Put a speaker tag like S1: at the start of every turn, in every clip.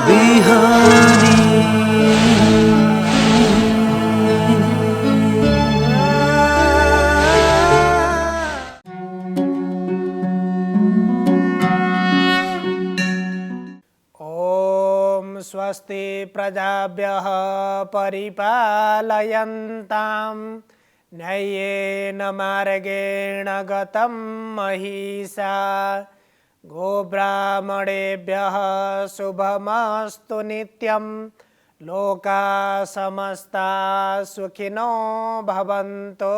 S1: बिहानी।
S2: ओम स्वस्ति प्रजाभ्यः परिपालयन्तां न्याय्येन मार्गेण गतं महिषा गोब्राह्मणेभ्यः शुभमस्तु नित्यं लोकाः समस्ताः सुखिनो भवन्तु।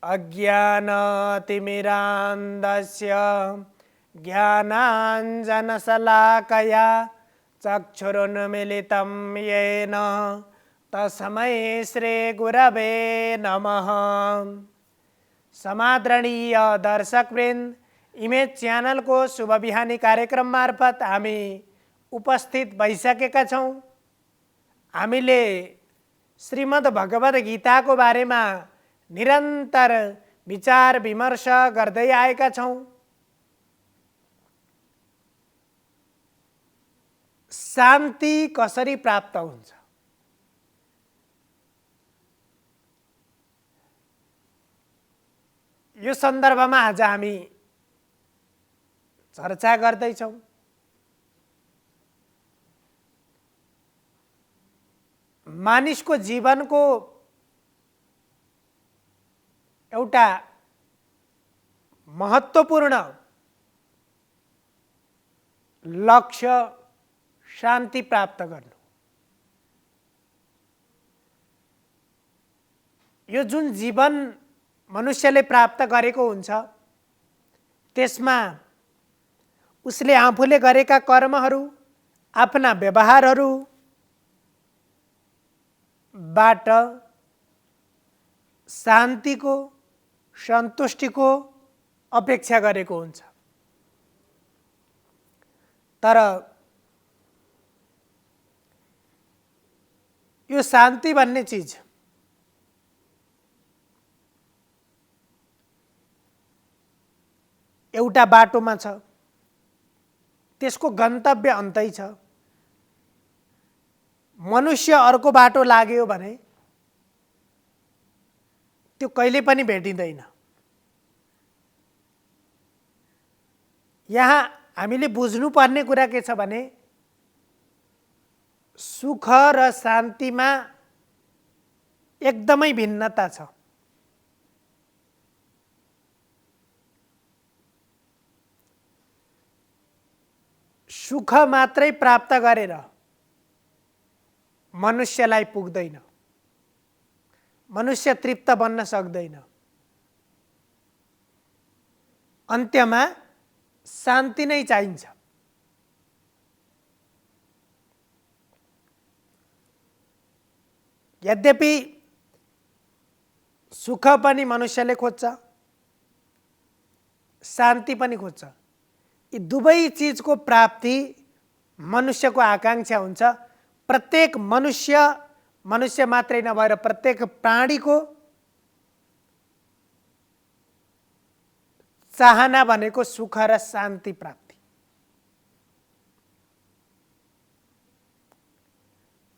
S2: अज्ञानतिमिरान्धस्य ज्ञानाञ्जनशलाकया चक्षुरुन्मीलितं येन तस्मै श्रीगुरवे नमः। समादरणीय दर्शकवृन्द, इमेज च्यानलको शुभ बिहानी कार्यक्रम मार्फत हामी उपस्थित भइसकेका छौँ। हामीले श्रीमद् भगवद् गीताको बारेमा निरन्तर विचार विमर्श गर्दै आएका छौँ। शान्ति कसरी प्राप्त हुन्छ, यो सन्दर्भमा आज हामी चर्चा गर्दैछौँ। मानिसको जीवनको एउटा महत्त्वपूर्ण लक्ष्य शान्ति प्राप्त गर्नु। यो जुन जीवन मनुष्यले प्राप्त गरेको हुन्छ त्यसमा उसले आफूले गरेका कर्महरू, आफ्ना व्यवहारहरूबाट शान्तिको, सन्तुष्टिको अपेक्षा गरेको हुन्छ। तर यो शान्ति भन्ने चिज एउटा बाटोमा छ, त्यसको गन्तव्य अन्तै छ। मनुष्य अर्को बाटो लाग्यो भने त्यो कहिले पनि भेटिँदैन। यहाँ हामीले बुझ्नुपर्ने कुरा के छ भने सुख र शान्तिमा एकदमै भिन्नता छ। सुख मात्रै प्राप्त गरेर मनुष्यलाई पुग्दैन, मनुष्य तृप्त बन्न सक्दैन। अन्त्यमा शान्ति नै चाहिन्छ। यद्यपि सुख पनि मनुष्यले खोज्छ, शान्ति पनि खोज्छ। यी दुवै चिजको प्राप्ति मनुष्यको आकांक्षा हुन्छ। प्रत्येक मनुष्य मात्रै नभएर प्रत्येक प्राणीको चाहना भनेको सुख र शान्ति प्राप्ति।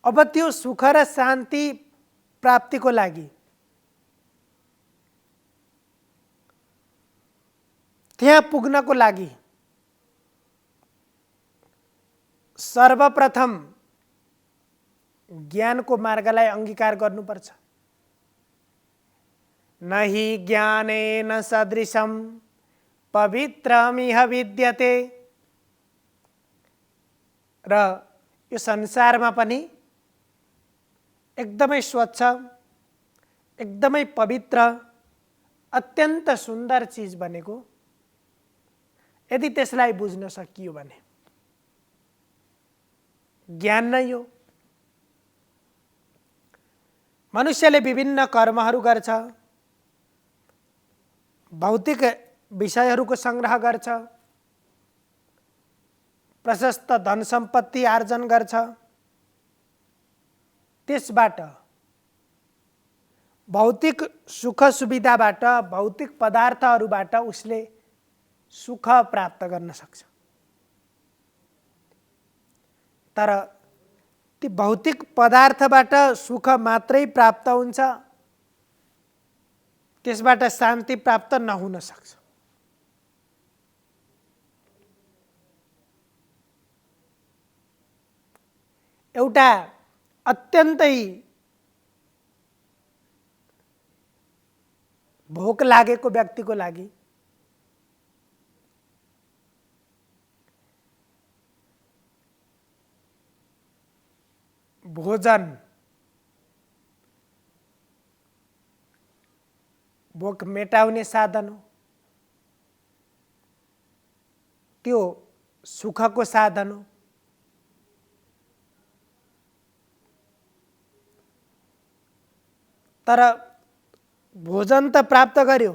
S2: अब त्यो सुख र शान्ति प्राप्तिको लागि त्यहाँ पुग्नको लागि सर्वप्रथम ज्ञानको मार्गलाई अंगीकार गर्नुपर्छ। नहि ज्ञानेन सदृशं पवित्रमिह विद्यते। र यो संसारमा पनि एकदमै स्वच्छ, एकदमै पवित्र, अत्यन्त सुन्दर चीज भनेको यदि त्यसलाई बुझ्न सकियो भने ज्ञान नै हो। मनुष्यले विभिन्न कर्महरू गर्छ, भौतिक विषयहरूको संग्रह गर्छ, प्रशस्त धन सम्पत्ति आर्जन गर्छ। त्यसबाट भौतिक सुख सुविधाबाट, भौतिक पदार्थहरूबाट उसले सुख प्राप्त गर्न सक्छ। तर ती भौतिक पदार्थबाट सुख मात्रै प्राप्त हुन्छ, त्यसबाट शान्ति प्राप्त नहुन सक्छ। एउटा अत्यन्तै भोक लागेको व्यक्तिको लागि भोजन भोक मेटाउने साधन हो, त्यो सुखको साधन हो। तर भोजन त प्राप्त गर्यो,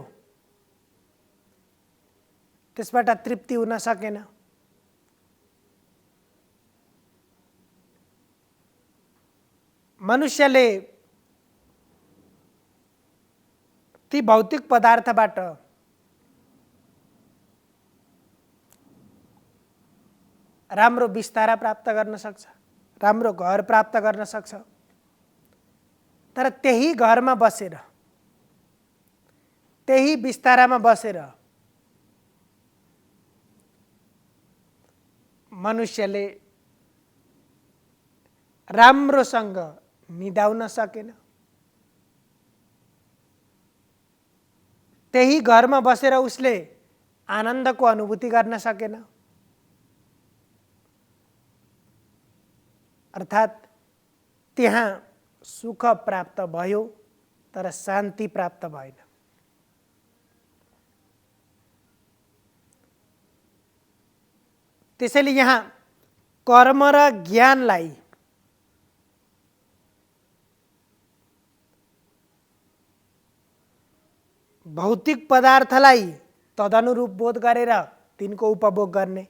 S2: त्यसबाट तृप्ति हुन सकेन। मनुष्यले ती भौतिक पदार्थबाट राम्रो बिस्तारा प्राप्त गर्न सक्छ, राम्रो घर प्राप्त गर्न सक्छ। तर त्यही घरमा बसेर, त्यही बिस्तारामा बसेर मनुष्यले राम्रोसँग निदाउन सकेन, त्यही घरमा बसेर उसले आनन्दको अनुभूति गर्न सकेन। अर्थात् त्यहाँ सुख प्राप्त भयो तर शान्ति प्राप्त भएन। त्यसैले यहाँ कर्म र ज्ञानलाई भौतिक पदार्थलाई तदनुरूप बोध गरेर तिनको उपभोग गर्ने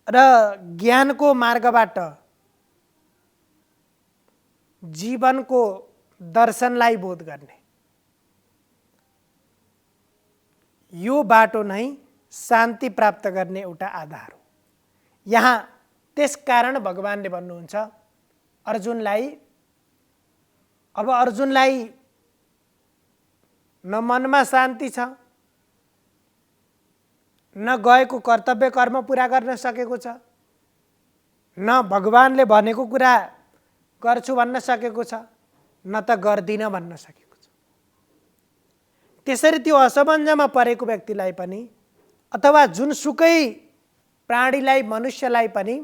S2: र ज्ञानको मार्गबाट जीवनको दर्शनलाई बोध गर्ने, यो बाटो नै शान्ति प्राप्त गर्ने एउटा आधार हो। यहाँ त्यसकारण भगवानले भन्नुहुन्छ अर्जुनलाई, अब अर्जुनलाई न मनमा शान्ति छ, न गएको कर्तव्य कर्म पुरा गर्न सकेको छ, न भगवानले भनेको कुरा गर्छु भन्न सकेको छ, न त गर्दिन भन्न सकेको छ। त्यसरी त्यो असमञ्जमा परेको व्यक्तिलाई पनि अथवा जुनसुकै प्राणीलाई, मनुष्यलाई पनि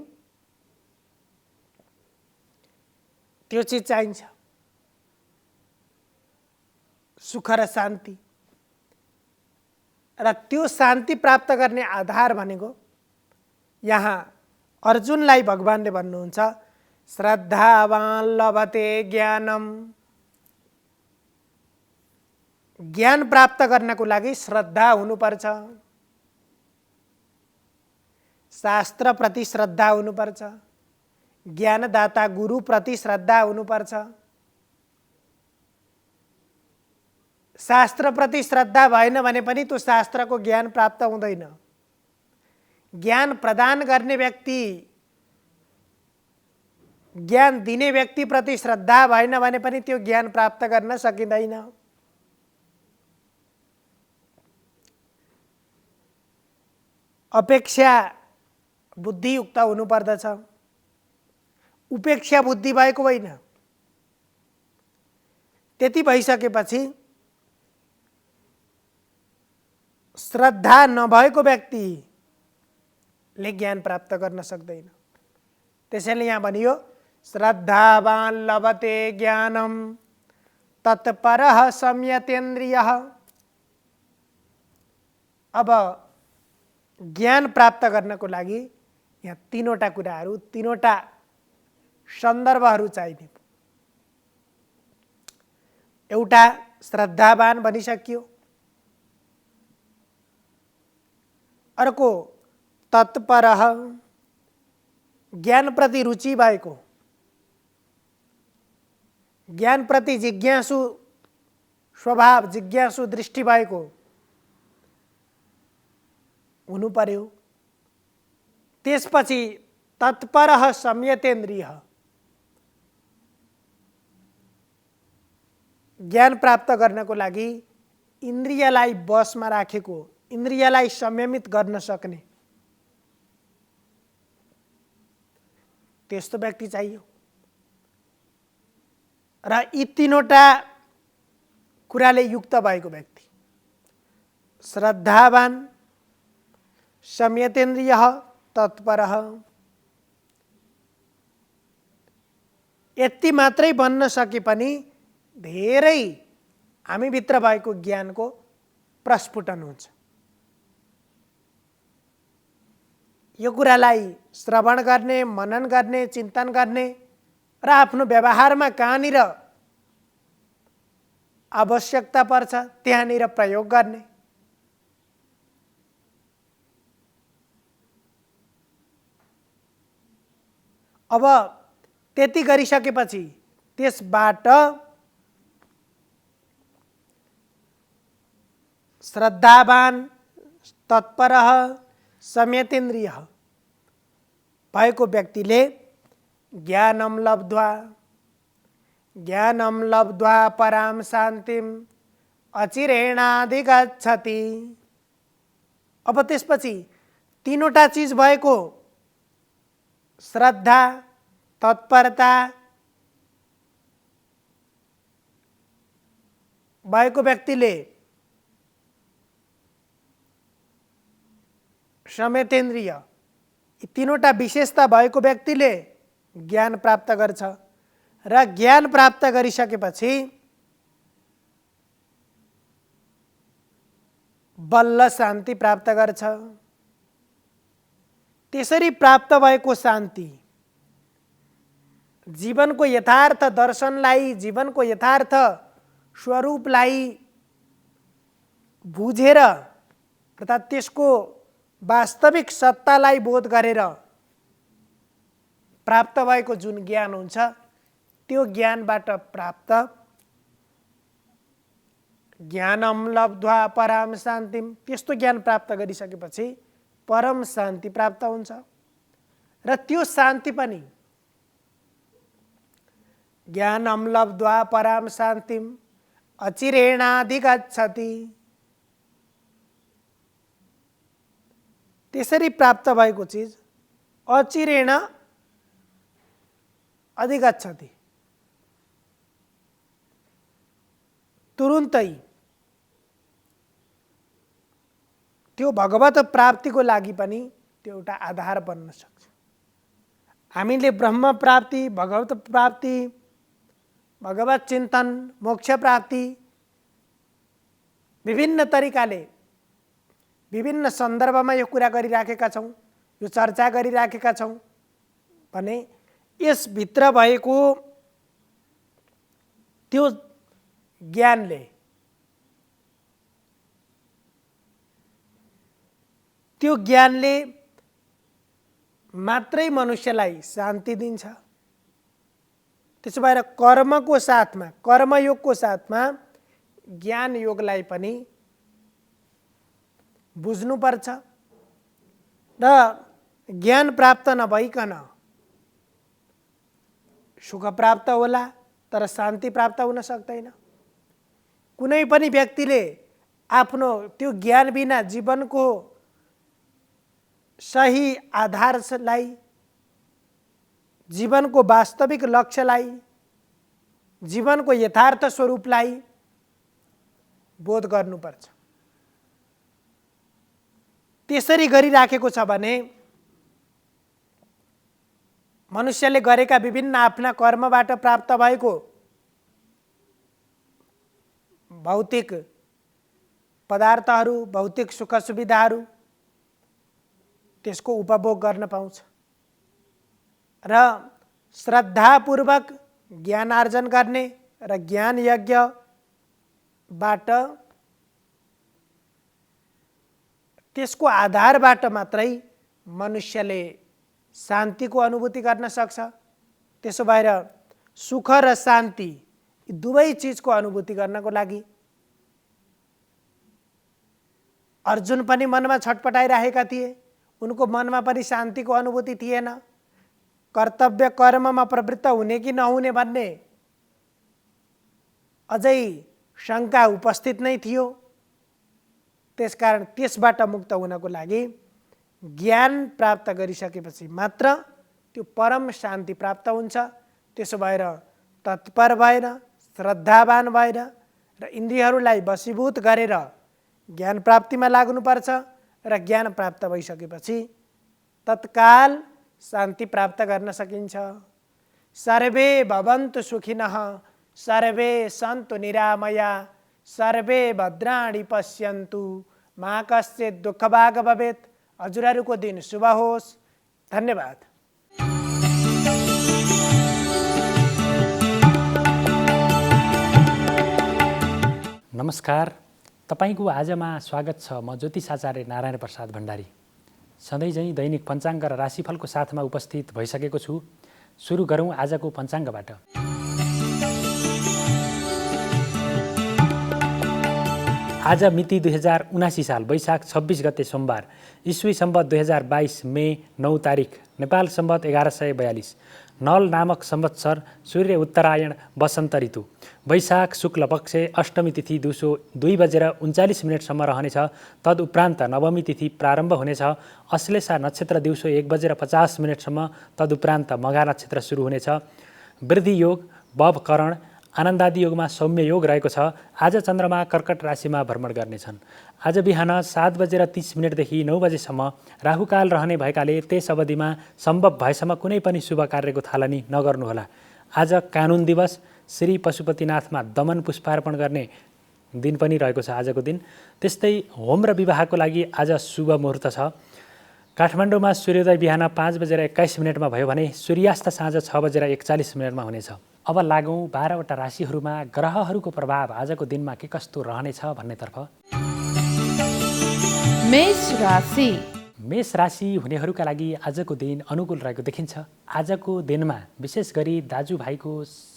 S2: त्यो चिज चाहिन्छ, सुख र शान्ति। र त्यो शान्ति प्राप्त गर्ने आधार भनेको यहाँ अर्जुनलाई भगवानले भन्नुहुन्छ श्रद्धावान लभते ज्ञानम। ज्ञान प्राप्त गर्नको लागि श्रद्धा हुनुपर्छ, शास्त्रप्रति श्रद्धा हुनुपर्छ, ज्ञानदाता गुरुप्रति श्रद्धा हुनुपर्छ। शास्त्रप्रति श्रद्धा भएन भने पनि त्यो शास्त्रको ज्ञान प्राप्त हुँदैन। ज्ञान प्रदान गर्ने व्यक्ति, ज्ञान दिने व्यक्तिप्रति श्रद्धा भएन भने पनि त्यो ज्ञान प्राप्त गर्न सकिँदैन। अपेक्षा बुद्धियुक्त हुनुपर्दछ, उपेक्षा बुद्धि भएको होइन। त्यति भइसकेपछि श्रद्धा नभएको व्यक्तिले ज्ञान प्राप्त गर्न सक्दैन। त्यसैले यहाँ भनियो श्रद्धावान लभते ज्ञानम तत्परः संयतेन्द्रियः। अब ज्ञान प्राप्त गर्नको लागि यहाँ तीनवटा कुराहरू, तीनवटा सन्दर्भहरू चाहिने। एउटा श्रद्धावान बनिसकियो, अर्को तत्परः ज्ञान प्रति रुचि भएको, ज्ञान प्रति जिज्ञासु स्वभाव जिज्ञासु दृष्टि भएको हुनु पर्यो। त्यसपछि तत्परः संयतेन्द्रियः, ज्ञान प्राप्त गर्नको लागि इन्द्रियलाई बसमा राखेको, इन्द्रियलाई संयमित गर्न सक्ने त्यस्तो व्यक्ति चाहियो। र यी तीनवटा कुराले युक्त भएको व्यक्ति श्रद्धावान, संयतेन्द्रियः, तत्परः, यति मात्रै बन्न सके पनि धेरै हामीभित्र भएको ज्ञानको प्रस्फुटन हुन्छ। यो कुरालाई श्रवण गर्ने, मनन गर्ने, चिन्तन गर्ने र आफ्नो व्यवहारमा कहाँनिर आवश्यकता पर्छ त्यहाँनिर प्रयोग गर्ने। अब त्यति गरिसकेपछि त्यसबाट श्रद्धावान, तत्परः, संयतेन्द्रियः भएको व्यक्तिले ज्ञानं लब्ध्वा परां शान्तिम् अचिरेणाधिगच्छति। अब त्यसपछि तीनवटा चीज भएको श्रद्धा, तत्परता भएको व्यक्तिले संयतेन्द्रिय, यी तीनवटा विशेषता भएको व्यक्तिले ज्ञान प्राप्त गर्छ र ज्ञान प्राप्त गरिसकेपछि बल्ल शान्ति प्राप्त गर्छ। त्यसरी प्राप्त भएको शान्ति जीवनको यथार्थ दर्शनलाई, जीवनको यथार्थ स्वरूपलाई बुझेर अर्थात् त्यसको वास्तविक सत्तालाई बोध गरेर प्राप्त भएको जुन ज्ञान हुन्छ त्यो ज्ञानबाट प्राप्त ज्ञानं लब्ध्वा परां शान्तिम्, त्यस्तो ज्ञान प्राप्त गरिसकेपछि परम शान्ति प्राप्त हुन्छ र त्यो शान्ति पनि ज्ञानं लब्ध्वा परां शान्तिम् अचिरेणाधिगच्छति। त्यसरी प्राप्त भएको चिज अचिरेण अधिगच्छति, तुरुन्तै त्यो भगवत प्राप्तिको लागि पनि त्यो एउटा आधार बन्न सक्छ। हामीले ब्रह्म प्राप्ति, भगवत प्राप्ति, भगवत चिन्तन, मोक्ष प्राप्ति विभिन्न तरिकाले विभिन्न सन्दर्भमा यो कुरा गरिराखेका छौँ, यो चर्चा गरिराखेका छौँ भने यसभित्र भएको त्यो ज्ञानले, त्यो ज्ञानले मात्रै मनुष्यलाई शान्ति दिन्छ। त्यसो भएर कर्मको साथमा, कर्मयोगको साथमा ज्ञान योगलाई पनि बुझ्नुपर्छ र ज्ञान प्राप्त नभइकन सुख प्राप्त होला तर शान्ति प्राप्त हुन सक्दैन। कुनै पनि व्यक्तिले आफ्नो त्यो ज्ञान बिना जीवनको सही आधारलाई, जीवनको वास्तविक लक्ष्यलाई, जीवनको यथार्थ स्वरूपलाई बोध गर्नुपर्छ। त्यसरी गरिराखेको छ भने मनुष्यले गरेका विभिन्न आफ्ना कर्मबाट प्राप्त भएको भौतिक पदार्थहरू, भौतिक सुख सुविधाहरू त्यसको उपभोग गर्न पाउँछ र श्रद्धापूर्वक ज्ञान आर्जन गर्ने र ज्ञान यज्ञबाट त्यसको आधारबाट मात्रै मनुष्यले शान्तिको अनुभूति गर्न सक्छ। त्यसो भएर सुख र शान्ति दुवै चिजको अनुभूति गर्नको लागि अर्जुन पनि मनमा छटपटाइरहेका थिए, उनको मनमा पनि शान्तिको अनुभूति थिएन। कर्तव्य कर्ममा प्रवृत्त हुने कि नहुने भन्ने अझै शङ्का उपस्थित नै थियो। त्यसकारण त्यसबाट मुक्त हुनको लागि ज्ञान प्राप्त गरिसकेपछि मात्र त्यो परम शान्ति प्राप्त हुन्छ। त्यसो भएर तत्पर भएर, श्रद्धावान भएर र इन्द्रियहरूलाई वशीभूत गरेर ज्ञान प्राप्तिमा लाग्नुपर्छ र ज्ञान प्राप्त भइसकेपछि तत्काल शान्ति प्राप्त गर्न सकिन्छ। सर्वे भवन्तु सुखिनः, सर्वे सन्तु निरामया, सर्वे भद्राणि पश्यन्तु, मा कश्चित् दुःखभाग् भवेत्। हजुरहरूको दिन शुभ होस्। धन्यवाद।
S1: नमस्कार, तपाईको आजमा स्वागत छ। म ज्योतिष आचार्य नारायण प्रसाद भण्डारी सधैँझै दैनिक पञ्चाङ्ग र राशिफलको साथमा उपस्थित भइसकेको छु। सुरु गरौँ आजको पञ्चाङ्गबाट। आज मिति 2079 साल वैशाख 26 गते सोमबार, ईस्वी सम्वत 2022 मे 9 तारिक, नेपाल सम्वत 1142, नल नामक संवत्सर, सूर्य उत्तरायण, वसन्त ऋतु, वैशाख शुक्ल पक्ष, अष्टमी तिथि दिउँसो 2:39 रहनेछ। तदुपरान्त नवमी तिथि प्रारम्भ हुनेछ। अश्लेषा नक्षत्र दिउँसो 1:50 तदुपरान्त मघा नक्षत्र सुरु हुनेछ। वृद्धि योग, बब करण, आनन्दादि योगमा सौम्य योग रहेको छ। आज चन्द्रमा कर्कट राशिमा भ्रमण गर्नेछन्। आज बिहान 7:30 देखि 9 बजेसम्म राहुकाल रहने भएकाले त्यस अवधिमा सम्भव भएसम्म कुनै पनि शुभ कार्यको थालनी नगर्नुहोला। आज कानुन दिवस, श्री पशुपतिनाथमा दमन पुष्पार्पण गर्ने दिन पनि रहेको छ आजको दिन। त्यस्तै होम र विवाहको लागि आज शुभ मुहुर्त छ। काठमाडौँमा सूर्योदय बिहान 5:21 भयो भने सूर्यास्त साँझ 6:41 हुनेछ। अब लागौँ 12वटा राशिहरूमा ग्रहहरूको प्रभाव आजको दिनमा के कस्तो रहनेछ भन्नेतर्फ।
S3: मेष राशि।
S1: मेष राशि हुनेहरूका लागि आजको दिन अनुकूल रहेको देखिन्छ। आजको दिनमा विशेष गरी दाजुभाइको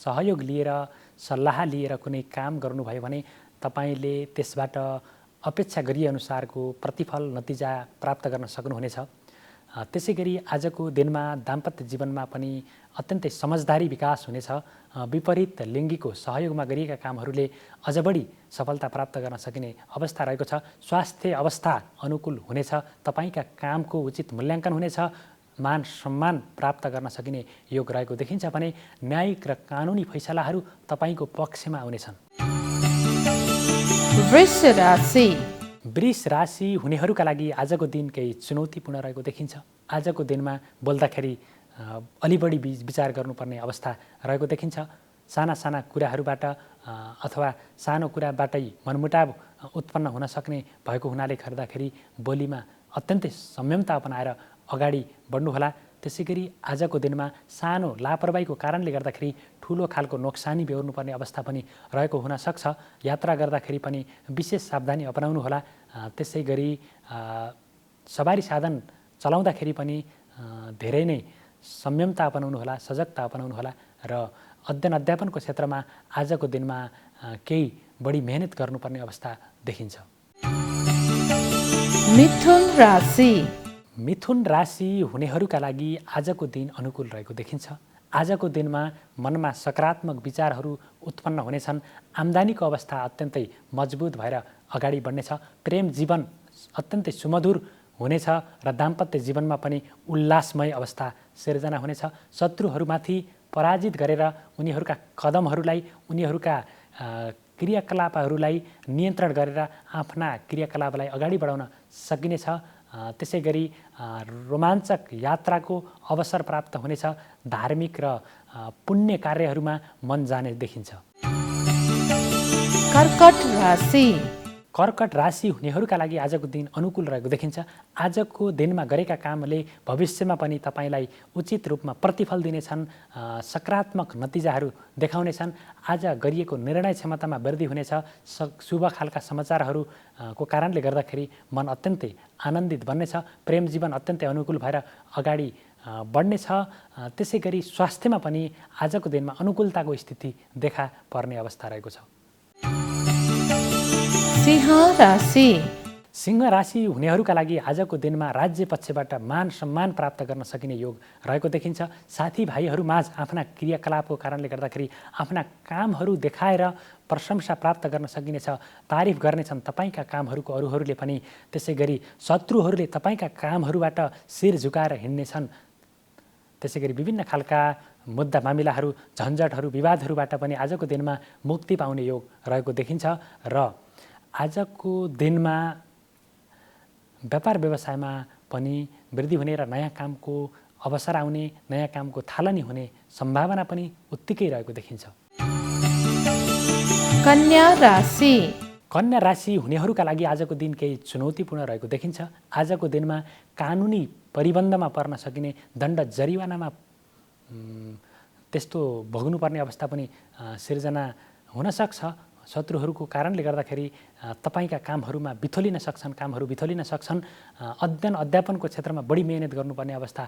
S1: सहयोग लिएर, सल्लाह लिएर कुनै काम गर्नुभयो भने तपाईँले त्यसबाट अपेक्षा गरिएअनुसारको प्रतिफल, नतिजा प्राप्त गर्न सक्नुहुनेछ। त्यसै गरी आजको दिनमा दाम्पत्य जीवनमा पनि अत्यन्तै समझदारी विकास हुनेछ। विपरीत लिङ्गीको सहयोगमा गरिएका कामहरूले अझ बढी सफलता प्राप्त गर्न सकिने अवस्था रहेको छ। स्वास्थ्य अवस्था अनुकूल हुनेछ। तपाईँका कामको उचित मूल्याङ्कन हुनेछ। मान सम्मान प्राप्त गर्न सकिने योग रहेको देखिन्छ भने न्यायिक र कानुनी फैसलाहरू तपाईँको पक्षमा हुनेछन्।
S3: वृष राशि।
S1: वृष राशि हुनेहरूका लागि आजको दिन केही चुनौतीपूर्ण रहेको देखिन्छ। आजको दिनमा बोल्दाखेरि अलि बढी विचार गर्नुपर्ने अवस्था रहेको देखिन्छ। साना साना कुराहरूबाट अथवा सानो कुराबाटै मनमुटाव उत्पन्न हुन सक्ने भएको हुनाले गर्दाखेरि बोलीमा अत्यन्तै संयमता अपनाएर अगाडि बढ्नुहोला। त्यसै गरी आजको दिनमा सानो लापरवाहीको कारणले गर्दाखेरि ठुलो खालको नोक्सानी बेहोर्नुपर्ने अवस्था पनि रहेको हुनसक्छ। यात्रा गर्दाखेरि पनि विशेष सावधानी अपनाउनुहोला। त्यसै गरी सवारी साधन चलाउँदाखेरि पनि धेरै नै संयमता अपनाउनुहोला, सजगता अपनाउनुहोला र अध्ययन अध्यापनको क्षेत्रमा आजको दिनमा केही बढी मेहनत गर्नुपर्ने अवस्था देखिन्छ।
S3: मिथुन राशि।
S1: मिथुन राशि हुनेहरूका लागि आजको दिन अनुकूल रहेको देखिन्छ। आजको दिनमा मनमा सकारात्मक विचारहरू उत्पन्न हुनेछन्। आम्दानीको अवस्था अत्यन्तै मजबुत भएर अगाडि बढ्नेछ। प्रेम जीवन अत्यन्तै सुमधुर हुनेछ र दाम्पत्य जीवनमा पनि उल्लासमय अवस्था सिर्जना हुनेछ। शत्रुहरूमाथि पराजित गरेर उनीहरूका कदमहरूलाई, उनीहरूका क्रियाकलापहरूलाई नियन्त्रण गरेर आफ्ना क्रियाकलापलाई अगाडि बढाउन सकिनेछ। त्यसै गरी रोमाञ्चक यात्राको अवसर प्राप्त हुनेछ। धार्मिक र पुण्य कार्यहरूमा मन जाने देखिन्छ।
S3: कर्कट राशि।
S1: कर्कट राशि हुनेहरूका लागि आजको दिन अनुकूल रहेको देखिन्छ। आजको दिनमा गरेका कामले भविष्यमा पनि तपाईँलाई उचित रूपमा प्रतिफल दिनेछन्। सकारात्मक नतिजाहरू देखाउनेछन्। आज गरिएको निर्णय क्षमतामा वृद्धि हुनेछ। शुभ खालका समाचारहरूको कारणले गर्दाखेरि मन अत्यन्तै आनन्दित बन्नेछ। प्रेम जीवन अत्यन्तै अनुकूल भएर अगाडि बढ्नेछ। त्यसै गरी स्वास्थ्यमा पनि आजको दिनमा अनुकूलताको स्थिति देखा पर्ने अवस्था रहेको छ।
S3: सिंह राशि।
S1: सिंह राशि हुनेहरूका लागि आजको दिनमा राज्य पक्षबाट मान सम्मान प्राप्त गर्न सकिने योग रहेको देखिन्छ। साथीभाइहरूमाझ आफ्ना क्रियाकलापको कारणले गर्दाखेरि आफ्ना कामहरू देखाएर प्रशंसा प्राप्त गर्न सकिनेछ। तारिफ गर्नेछन् तपाईँका कामहरूको अरूहरूले पनि। त्यसै गरी शत्रुहरूले तपाईँका कामहरूबाट शिर झुकाएर हिँड्नेछन्। त्यसै गरी विभिन्न खालका मुद्दा मामिलाहरू, झन्झटहरू, विवादहरूबाट पनि आजको दिनमा मुक्ति पाउने योग रहेको देखिन्छ। र आजको दिनमा व्यापार व्यवसायमा पनि वृद्धि हुने र नयाँ कामको अवसर आउने, नयाँ कामको थालनी हुने सम्भावना पनि उत्तिकै रहेको देखिन्छ।
S3: कन्या राशि।
S1: कन्या राशि हुनेहरूका लागि आजको दिन केही चुनौतीपूर्ण रहेको देखिन्छ। आजको दिनमा कानुनी परिबन्धमा पर्न सकिने, दण्ड जरिवानामा त्यस्तो भोग्नुपर्ने अवस्था पनि सिर्जना हुनसक्छ। शत्रुहरूको कारणले गर्दाखेरि तपाईँका कामहरूमा बिथोलिन सक्छन्, कामहरू बिथोलिन सक्छन्। अध्ययन अध्यापनको क्षेत्रमा बढी मेहनत गर्नुपर्ने अवस्था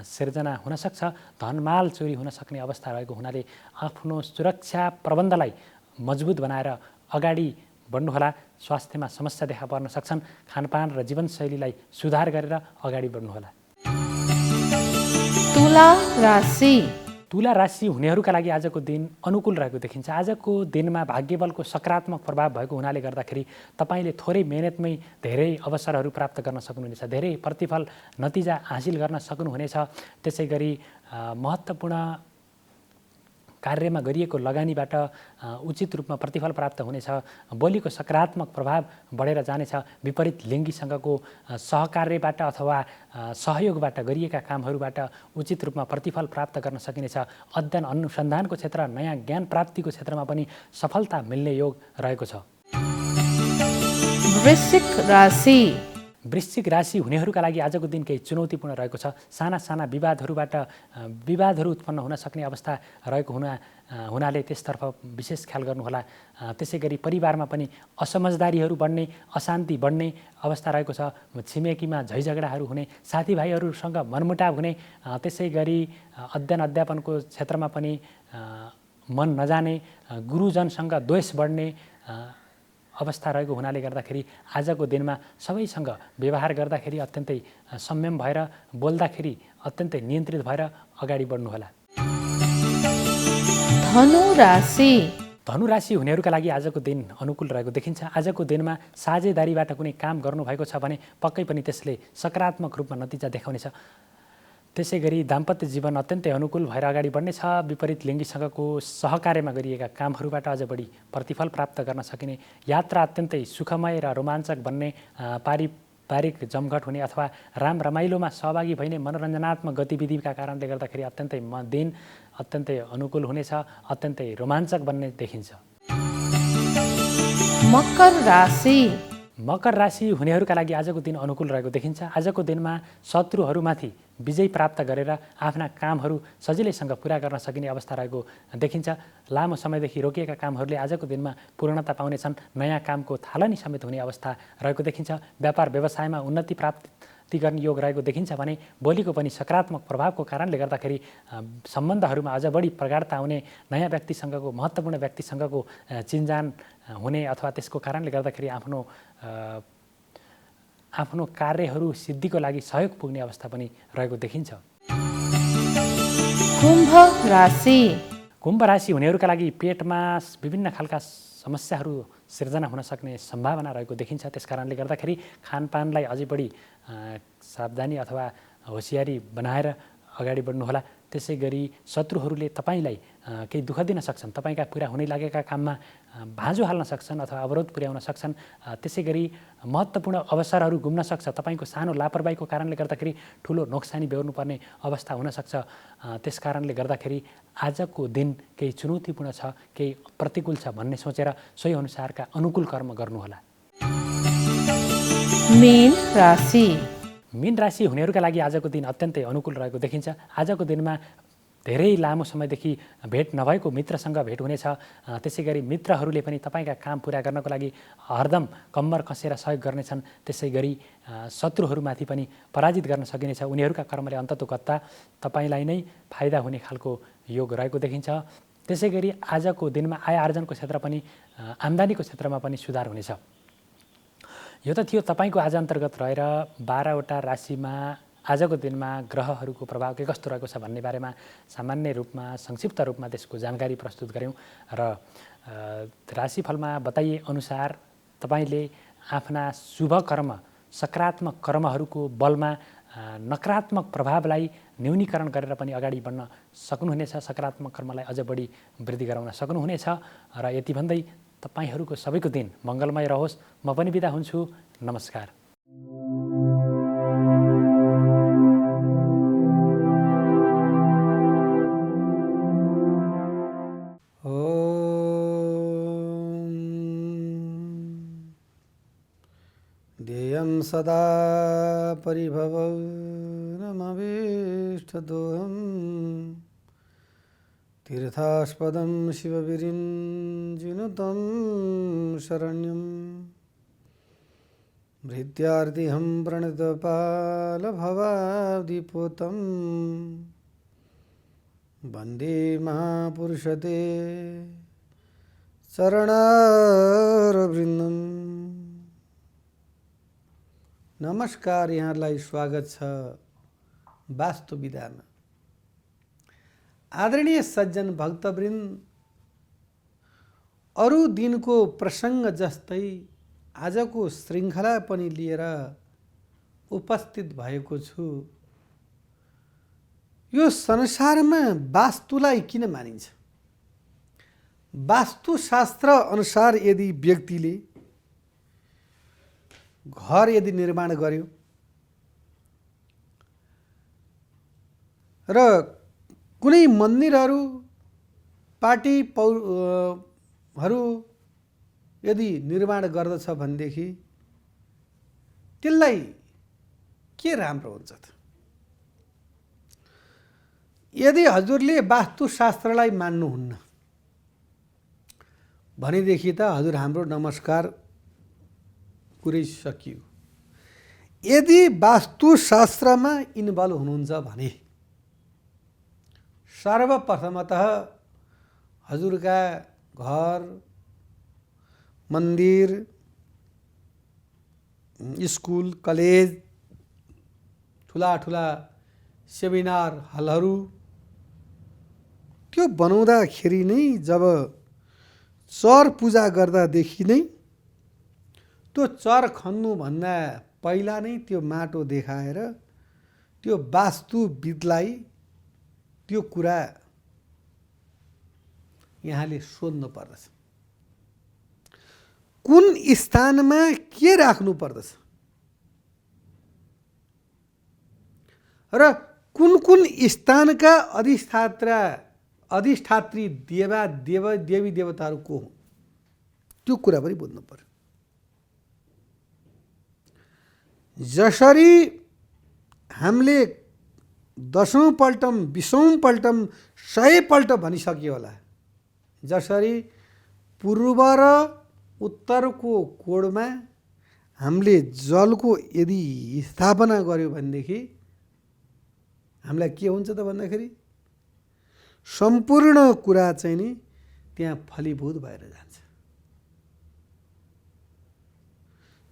S1: सिर्जना हुनसक्छ। धनमाल चोरी हुन सक्ने अवस्था रहेको हुनाले आफ्नो सुरक्षा प्रबन्धलाई मजबुत बनाएर अगाडि बढ्नुहोला। स्वास्थ्यमा समस्या देखा पर्न सक्छन्। खानपान र जीवनशैलीलाई सुधार गरेर अगाडि बढ्नुहोला।
S3: तुला राशि।
S1: तुला राशि हुनेहरूका लागि आजको दिन अनुकूल रहेको देखिन्छ। आजको दिनमा भाग्यबलको सकारात्मक प्रभाव भएको हुनाले गर्दाखेरि तपाईँले थोरै मेहनतमै धेरै अवसरहरू प्राप्त गर्न सक्नुहुनेछ, धेरै प्रतिफल नतिजा हासिल गर्न सक्नुहुनेछ। त्यसै गरी महत्त्वपूर्ण कार्यमा गरिएको लगानीबाट उचित रूपमा प्रतिफल प्राप्त हुनेछ। बोलीको सकारात्मक प्रभाव बढेर जानेछ। विपरीत लिङ्गीसँगको सहकार्यबाट अथवा सहयोगबाट गरिएका कामहरूबाट उचित रूपमा प्रतिफल प्राप्त गर्न सकिनेछ। अध्ययन अनुसन्धानको क्षेत्र, नयाँ ज्ञान प्राप्तिको क्षेत्रमा पनि सफलता मिल्ने योग रहेको छ।
S3: वृश्चिक राशि।
S1: वृश्चिक राशि हुनेहरूका लागि आजको दिन केही चुनौतीपूर्ण रहेको छ। साना साना विवादहरू उत्पन्न हुन सक्ने अवस्था रहेको हुनाले त्यसतर्फ विशेष ख्याल गर्नुहोला। त्यसै गरी परिवारमा पनि असमझदारीहरू बढ्ने, अशान्ति बढ्ने अवस्था रहेको छ। छिमेकीमा झैझगडाहरू हुने, साथीभाइहरूसँग मनमुटाव हुने, त्यसै गरी अध्ययन अध्यापनको क्षेत्रमा पनि मन नजाने, गुरुजनसँग द्वेष बढ्ने अवस्था रहेको हुनाले गर्दाखेरि आजको दिनमा सबैसँग व्यवहार गर्दाखेरि अत्यन्तै संयम भएर, बोल्दाखेरि अत्यन्तै नियन्त्रित भएर अगाडि बढ्नुहोला।
S3: धनु राशि।
S1: धनु राशि हुनेहरूका लागि आजको दिन अनुकूल रहेको देखिन्छ। आजको दिनमा साझेदारीबाट कुनै काम गर्नुभएको छ भने पक्कै पनि त्यसले सकारात्मक रूपमा नतिजा देखाउनेछ। त्यसै गरी दाम्पत्य जीवन अत्यन्तै अनुकूल भएर अगाडि बढ्नेछ। विपरीत लिङ्गीसँगको सहकार्यमा गरिएका कामहरूबाट अझ बढी प्रतिफल प्राप्त गर्न सकिने, यात्रा अत्यन्तै सुखमय र रोमाञ्चक बन्ने, पारिवारिक जमघट हुने अथवा रमाइलोमा सहभागी भइने मनोरञ्जनात्मक गतिविधिका कारणले गर्दाखेरि दिन अत्यन्तै अनुकूल हुनेछ, अत्यन्तै रोमाञ्चक बन्ने देखिन्छ।
S3: मकर राशि।
S1: मकर राशि हुनेहरूका लागि आजको दिन अनुकूल रहेको देखिन्छ। आजको दिनमा शत्रुहरूमाथि विजय प्राप्त गरेर आफ्ना कामहरू सजिलैसँग पुरा गर्न सकिने अवस्था रहेको देखिन्छ। लामो समयदेखि रोकिएका कामहरूले आजको दिनमा पूर्णता पाउनेछन्। नयाँ कामको थालनी समेत हुने अवस्था रहेको देखिन्छ। व्यापार व्यवसायमा उन्नति प्राप्ति गर्ने योग रहेको देखिन्छ भने बोलीको पनि सकारात्मक प्रभावको कारणले गर्दाखेरि सम्बन्धहरूमा अझ बढी प्रगाढता आउने, नयाँ व्यक्तिसँगको, महत्त्वपूर्ण व्यक्तिसँगको चिनजान हुने अथवा त्यसको कारणले गर्दाखेरि आफ्नो कार्यहरू सिद्धिको लागि सहयोग पुग्ने अवस्था पनि रहेको देखिन्छ।
S3: कुम्भ राशि।
S1: कुम्भ राशि हुनेहरूका लागि पेटमा विभिन्न खालका समस्याहरू सिर्जना हुन सक्ने सम्भावना रहेको देखिन्छ। त्यसकारणले गर्दाखेरि खानपानलाई अझै बढी सावधानी अथवा होसियारी बनाएर अगाडि बढ्नुहोला। त्यसै गरी शत्रुहरूले तपाईँलाई केही दुःख दिन सक्छन्, तपाईँका पुरा हुनै लागेका काममा भाँजो हाल्न सक्छन् अथवा अवरोध पुर्याउन सक्छन्। त्यसै गरी महत्त्वपूर्ण अवसरहरू गुम्न सक्छ। तपाईँको सानो लापरवाहीको कारणले गर्दाखेरि ठुलो नोक्सानी बेहोर्नुपर्ने अवस्था हुनसक्छ। त्यसकारणले गर्दाखेरि आजको दिन केही चुनौतीपूर्ण छ, केही प्रतिकूल छ भन्ने सोचेर सोही अनुसारका अनुकूल कर्म गर्नुहोला।
S3: मीन राशि।
S1: मीन राशि हुनेहरूका लागि आजको दिन अत्यन्तै अनुकूल रहेको देखिन्छ। आजको दिनमा धेरै लामो समयदेखि भेट नभएको मित्रसँग भेट हुनेछ। त्यसै गरी मित्रहरूले पनि तपाईँका काम पुरा गर्नको लागि हरदम कम्मर कसेर सहयोग गर्नेछन्। त्यसै गरी शत्रुहरूमाथि पनि पराजित गर्न सकिनेछ। उनीहरूका कर्मले अन्ततोगत्ता तपाईँलाई नै फाइदा हुने खालको योग रहेको देखिन्छ। त्यसै गरी आजको दिनमा आय आर्जनको क्षेत्र पनि, आम्दानीको क्षेत्रमा पनि सुधार हुनेछ। यो त थियो तपाईँको आज अन्तर्गत रहेर 12वटा राशिमा आजको दिनमा ग्रहहरूको प्रभाव के कस्तो रहेको छ भन्ने बारेमा सामान्य रूपमा संक्षिप्त रूपमा त्यसको जानकारी प्रस्तुत गऱ्यौँ र राशिफलमा बताइए अनुसार तपाईँले आफ्ना शुभ कर्म सकारात्मक कर्महरूको बलमा नकारात्मक प्रभावलाई न्यूनीकरण गरेर पनि अगाडि बढ्न सक्नुहुनेछ, सकारात्मक कर्मलाई अझ बढी वृद्धि गराउन सक्नुहुनेछ र यति भन्दै तपाईहरूको सबैको दिन मङ्गलमय रहोस्। म पनि बिदा हुन्छु। नमस्कार।
S4: ध्येयं सदा परिभवनमभीष्टदोहं तीर्थास्पदं शिवविरिञ्जिनुतं शरण्यं भृत्यार्तिहं प्रणतपालभवाब्धिपोतं वन्दे महापुरुषते चरणारविन्दम्। नमस्कार, यहाँलाई स्वागत छ वास्तु विधामा। आदरणीय सज्जन भक्तवृन्द, अरू दिनको प्रसङ्ग जस्तै आजको श्रृङ्खला पनि लिएर उपस्थित भएको छु। यो संसारमा वास्तुलाई किन मानिन्छ? वास्तुशास्त्र अनुसार यदि व्यक्तिले घर यदि निर्माण गर्यो र कुनै मन्दिरहरू पार्टीहरू यदि निर्माण गर्दछ भनेदेखि त्यसलाई के राम्रो हुन्छ त? यदि हजुरले वास्तुशास्त्रलाई मान्नुहुन्न भनेदेखि त हजुर हाम्रो नमस्कार कुरै सकियो। यदि वास्तुशास्त्रमा इन्भल्भ हुनुहुन्छ भने सर्वप्रथमतः हजुरका घर, मन्दिर, स्कुल, कलेज, ठुला ठुला सेमिनार हलहरू त्यो बनाउँदाखेरि नै जब चर पूजा गर्दादेखि नै त्यो चर खन्नुभन्दा पहिला नै त्यो माटो देखाएर त्यो वास्तुविदलाई त्यो कुरा यहाँले सोध्नु पर्दछ। कुन स्थानमा के राख्नु पर्दछ र कुन कुन स्थानका अधिष्ठात्री देवी देवताहरू को हुन् त्यो कुरा पनि बुझ्नु पर्यो। जसरी हामीले 10औं पल्टम 20औं पल्टम 100 पल्ट भनिसक्यो होला, जसरी पूर्व र उत्तरको कोणमा हामीले जलको यदि स्थापना गर्यो भनेदेखि हामीलाई के हुन्छ त भन्दाखेरि सम्पूर्ण कुरा चाहिँ नि त्यहाँ फलीभूत भएर जान्छ।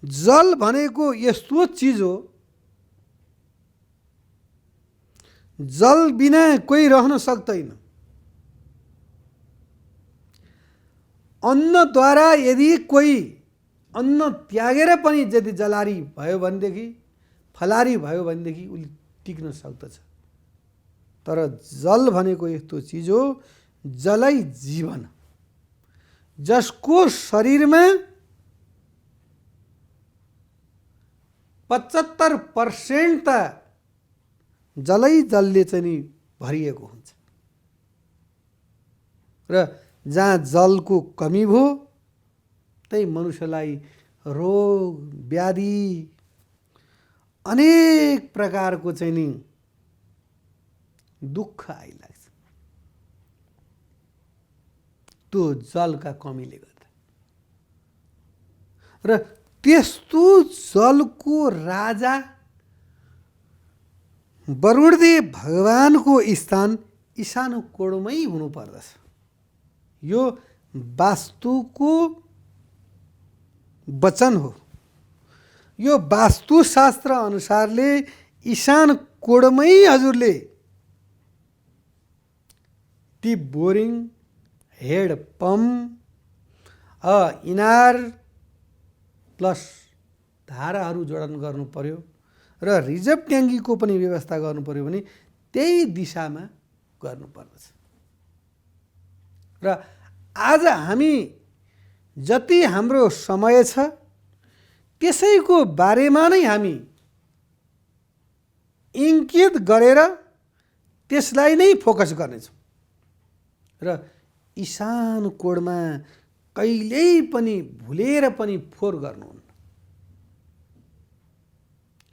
S4: जल भनेको यस्तो चिज हो, जल बिना कोही रहन सक्दैन। अन्नद्वारा यदि कोही अन्न त्यागेर पनि यदि जलारी भयो भनेदेखि, फलारी भयो भनेदेखि उसले टिक्न सक्दछ। तर जल भनेको यस्तो चिज हो, जलै जीवन, जसको शरीरमा 75% त जलले चाहिँ नि भरिएको हुन्छ र जहाँ जलको कमी भयो त्यही मनुष्यलाई रोग व्याधि अनेक प्रकारको चाहिँ नि दुःख आइलाग्छ त्यो जलका कमीले गर्दा। र त्यस्तो जलको राजा वरुणदेव भगवानको स्थान ईशान कोणमै हुनुपर्दछ। यो वास्तुको वचन हो। यो वास्तुशास्त्र अनुसारले ईशान कोणमै हजुरले ती बोरिङ, हेड पम्प, इनार प्लस धाराहरू जोडन गर्नु पर्यो र रिजर्भ ट्याङ्कीको पनि व्यवस्था गर्नु पर्यो भने त्यही दिशामा गर्नुपर्दछ। र आज हामी जति हाम्रो समय छ त्यसैको बारेमा नै हामी इङ्कित गरेर त्यसलाई नै फोकस गर्नेछौँ र ईशान कोणमा कहिल्यै पनि भुलेर पनि फोहोर गर्नुहुन्न।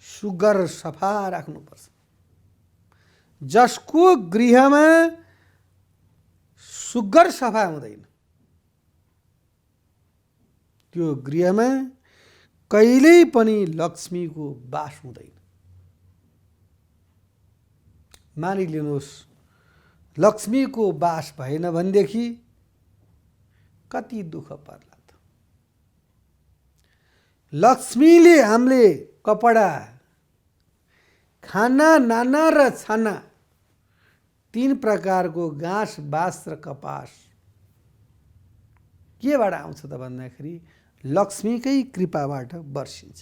S4: सुग्घर सफा राख्नुपर्छ। जसको गृहमा सुग्घर सफा हुँदैन त्यो गृहमा कहिल्यै पनि लक्ष्मीको बास हुँदैन। मानिलिनुहोस् लक्ष्मीको बास भएन भनेदेखि कति दुःख पर्ला त। लक्ष्मीले हामीले कपडा, खाना, नाना र छाना 3 प्रकारको घाँस, बाँस र कपास केबाट आउँछ त भन्दाखेरि लक्ष्मीकै कृपाबाट वर्षिन्छ।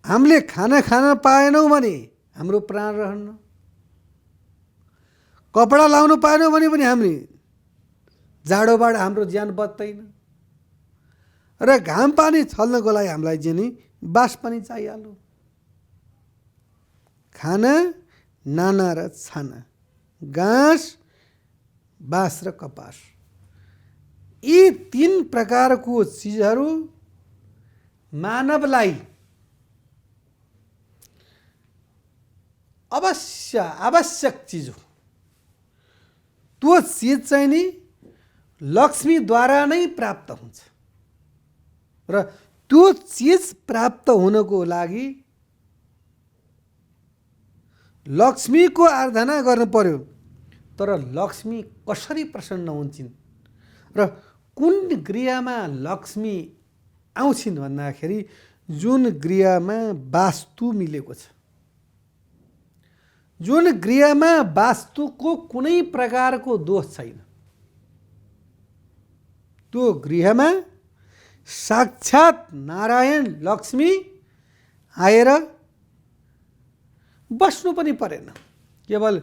S4: हामीले खाना खान पाएनौँ भने हाम्रो प्राण रहन्न। कपडा लाउनु पाएनौँ भने पनि हामी जाडोबाट हाम्रो ज्यान बच्दैन। र घाम पानी छल्नको लागि हामीलाई चाहिँ नि बास पनि चाहिहाल्यो। खाना, नाना र छाना, घाँस, बाँस र कपास, यी 3 प्रकारको चिजहरू मानवलाई आवश्यक चिज हो। त्यो चिज चाहिँ नि लक्ष्मीद्वारा नै प्राप्त हुन्छ र त्यो चिज प्राप्त हुनको लागि लक्ष्मीको आराधना गर्नु पर्यो। तर लक्ष्मी कसरी प्रसन्न हुन्छन् र कुन गृहमा लक्ष्मी आउँछिन् भन्दाखेरि जुन गृहमा वास्तु मिलेको छ, जुन गृहमा वास्तुको कुनै प्रकारको दोष छैन, त्यो गृहमा साक्षात नारायण लक्ष्मी आएर बस्नु पनि परेन। केवल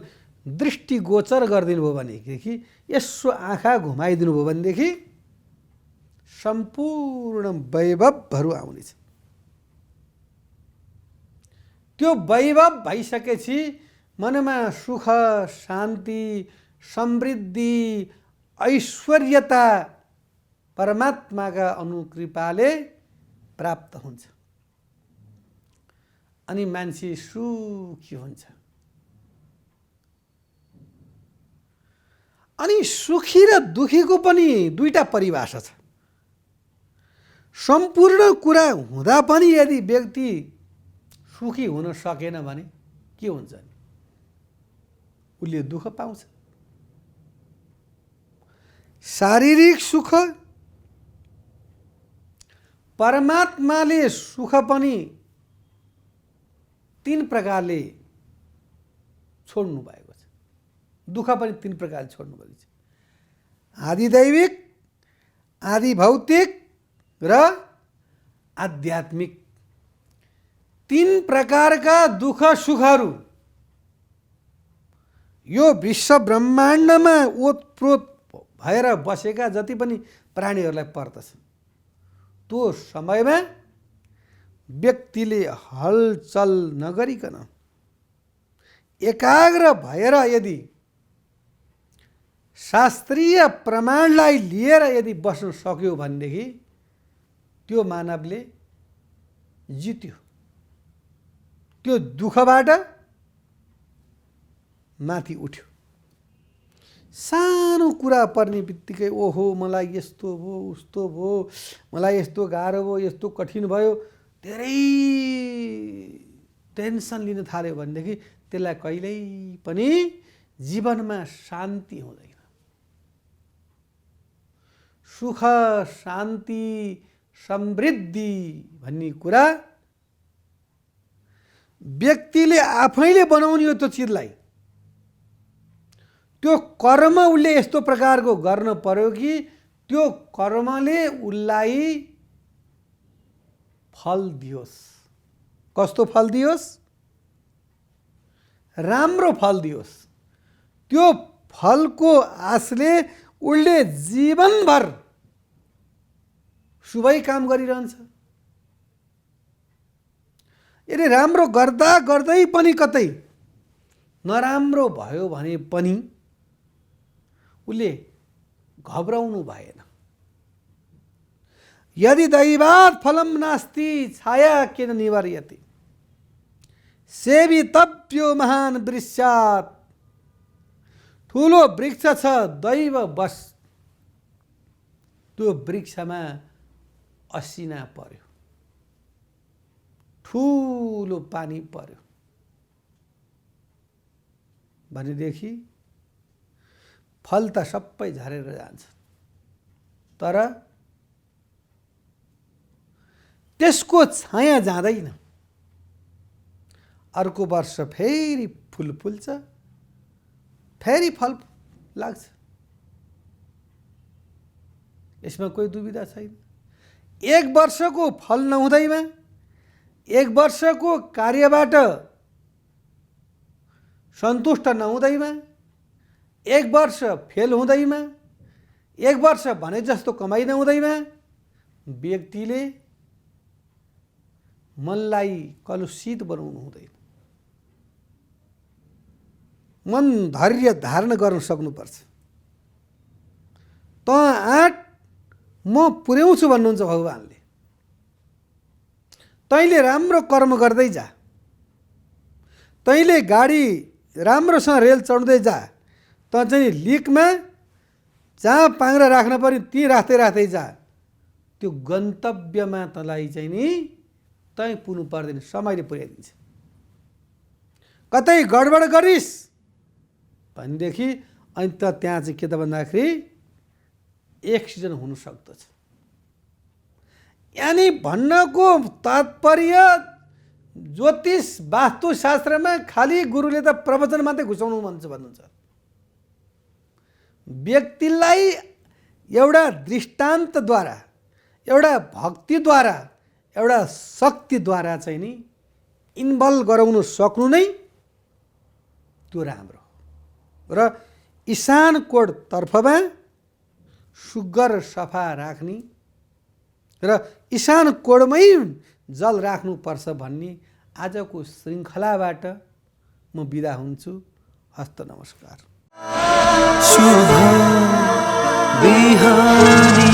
S4: दृष्टिगोचर गरिदिनु भयो भनेदेखि, यसो आँखा घुमाइदिनु भयो भनेदेखि सम्पूर्ण वैभवहरू आउनेछ। त्यो वैभव भइसकेपछि मनमा सुख, शान्ति, समृद्धि, ऐश्वर्यता परमात्माका अनुकृपाले प्राप्त हुन्छ अनि मान्छे सुखी हुन्छ। अनि सुखी र दुखीको पनि 2टा परिभाषा छ। सम्पूर्ण कुरा हुँदा पनि यदि व्यक्ति सुखी हुन सकेन भने के हुन्छ? उसले दुःख पाउँछ। शारीरिक सुख, परमात्माले सुख पनि 3 प्रकारले छोड्नु भएको छ। दुःख पनि 3 प्रकारले छोड्नु भएको छ। आदि दैविक, आदि भौतिक र आध्यात्मिक, 3 प्रकारका दुःख सुखहरू यो विश्व ब्रह्माण्डमा ओतप्रोत भएर बसेका जति पनि प्राणीहरूलाई पर्दछ। त्यो समयमा व्यक्तिले हलचल नगरिकन एकाग्र भएर यदि शास्त्रीय प्रमाणलाई लिएर यदि बस्न सक्यो भनेदेखि त्यो मानवले जित्यो। त्यो दुःखबाट माथि उठ्यो। सानो कुरा पर्ने बित्तिकै ओहो मलाई यस्तो भयो, उस्तो भयो, मलाई यस्तो गाह्रो भयो, यस्तो कठिन भयो, धेरै टेन्सन लिन थाल्यो भनेदेखि त्यसलाई कहिल्यै पनि जीवनमा शान्ति हुँदैन। सुख, शान्ति, समृद्धि भन्ने कुरा व्यक्तिले आफैले बनाउने हो त्यो चिजलाई। त्यो कर्म उसले यस्तो प्रकारको गर्न पर्यो कि त्यो कर्मले उसलाई फल दियोस्। कस्तो फल दियोस्? राम्रो फल दियोस्। त्यो फलको आशले उसले जीवनभर शुभै काम गरिरहन्छ। यदि राम्रो गर्दा गर्दै पनि कतै नराम्रो भयो भने पनि उसले घबराउनु भएन। यदि दैवात् फलं नास्ति छाया किन निवार्यते, सेवितव्यो महान् वृक्षात्। ठुलो वृक्ष छ दैव बस, त्यो वृक्षमा असिना पर्यो, ठुलो पानी पर्यो भनेदेखि फल त सबै झरेर जान्छ। तर त्यसको छाया जाँदैन। अर्को वर्ष फेरि फुल फुल्छ, फेरि फल लाग्छ। यसमा कोही दुविधा छैन। एक वर्षको फल नहुँदैमा, एक वर्षको कार्यबाट सन्तुष्ट नहुँदैमा, एक वर्ष फेल हुँदैमा, एक वर्ष भने जस्तो कमाइ नहुँदैमा व्यक्तिले मनलाई कलुषित बनाउनु हुँदैन। मन धैर्य धारण गर्न सक्नुपर्छ। त आँट म पुर्याउँछु भन्नुहुन्छ भगवानले। तैँले राम्रो कर्म गर्दै जा, तैँले गाडी राम्रोसँग रेल चढ्दै जा। त चाहिँ लिकमा जहाँ पाङ्ग्रा राख्न पर्यो त्यहीँ राख्दै राख्दै जा। त्यो गन्तव्यमा तँलाई चाहिँ नि तै पुग्नु पर्दैन, समयले पुर्याइदिन्छ। कतै गडबड गरिस् भनेदेखि अनि त त्यहाँ चाहिँ के त भन्दाखेरि एक्सिडेन्ट हुन सक्दछ। यानी भन्नको तात्पर्य ज्योतिष वास्तुशास्त्रमा खालि गुरुले त प्रवचन मात्रै घुसाउनु भन्छ भन्नुहुन्छ। व्यक्तिलाई एउटा दृष्टान्तद्वारा, एउटा भक्तिद्वारा, एउटा शक्तिद्वारा चाहिँ नि इन्भल्भ गराउन सक्नु नै त्यो राम्रो हो। र ईशान कोण तर्फमा सुग्घर सफा राख्ने र ईशान कोणमै जल राख्नुपर्छ भन्ने आजको श्रृङ्खलाबाट म बिदा हुन्छु। हस्त नमस्कार।
S5: शुभ बिहानी।